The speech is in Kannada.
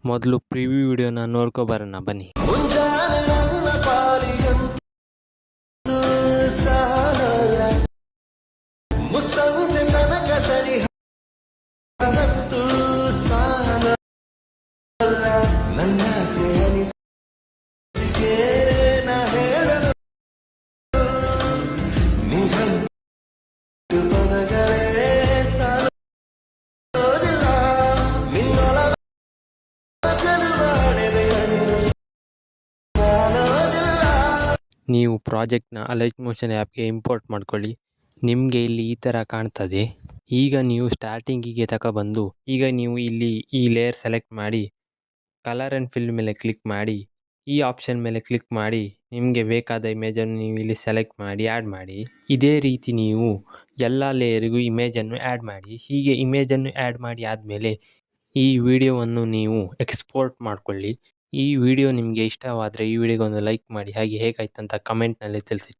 ಮೊದಲು ಪ್ರಿವ್ಯೂ ವಿಡಿಯೋನ ನೋಡ್ಕೊಬರೋಣ ಬನ್ನಿ. ಮುಂಜಾನೆ ನನ್ನ ಪಾಲಿಗಂತೂ ಸಾಲಲ್ಲ, ಮುಸ್ಸಂಜೆ ತನಕ ಸರಿ ಹಾಗಂತೂ ಸಾಲಲ್ಲ. ನನ್ನ ಸೇನಿಸಿಕೆ ನಾ ಹೇಳಲು ನಿಘಂಟು ಪದಗಳೇ ಸಾಲೋದಿಲ್ಲ. ನಿನ್ನೊಳಗ ಚೆಲುವಾಣೆದೆ ಕಣ್ಣು ಸಾಲೋದಿಲ್ಲ. ನೀವು ಪ್ರಾಜೆಕ್ಟ್ನ ಲೈಟ್ ಮೋಷನ್ ಆ್ಯಪ್ಗೆ ಇಂಪೋರ್ಟ್ ಮಾಡ್ಕೊಳ್ಳಿ. ನಿಮಗೆ ಇಲ್ಲಿ ಈ ಥರ ಕಾಣ್ತದೆ. ಈಗ ನೀವು ಸ್ಟಾರ್ಟಿಂಗಿಗೆ ತಗೊಬಂದು ಈಗ ನೀವು ಇಲ್ಲಿ ಈ ಲೇಯರ್ ಸೆಲೆಕ್ಟ್ ಮಾಡಿ ಕಲರ್ ಆ್ಯಂಡ್ ಫಿಲ್ ಮೇಲೆ ಕ್ಲಿಕ್ ಮಾಡಿ ಈ ಆಪ್ಷನ್ ಮೇಲೆ ಕ್ಲಿಕ್ ಮಾಡಿ ನಿಮಗೆ ಬೇಕಾದ ಇಮೇಜನ್ನು ನೀವು ಇಲ್ಲಿ ಸೆಲೆಕ್ಟ್ ಮಾಡಿ ಆ್ಯಡ್ ಮಾಡಿ. ಇದೇ ರೀತಿ ನೀವು ಎಲ್ಲ ಲೇಯರಿಗೂ ಇಮೇಜನ್ನು ಆ್ಯಡ್ ಮಾಡಿ. ಹೀಗೆ ಇಮೇಜನ್ನು ಆ್ಯಡ್ ಮಾಡಿ ಆದಮೇಲೆ ಈ ವಿಡಿಯೋವನ್ನು ನೀವು ಎಕ್ಸ್ಪೋರ್ಟ್ ಮಾಡಿಕೊಳ್ಳಿ. ಈ ವಿಡಿಯೋ ನಿಮಗೆ ಇಷ್ಟವಾದರೆ ಈ ವಿಡಿಯೋಗೆ ಒಂದು ಲೈಕ್ ಮಾಡಿ, ಹಾಗೆ ಹೇಗಾಯ್ತು ಅಂತ ಕಮೆಂಟ್ನಲ್ಲಿ ತಿಳಿಸಿ.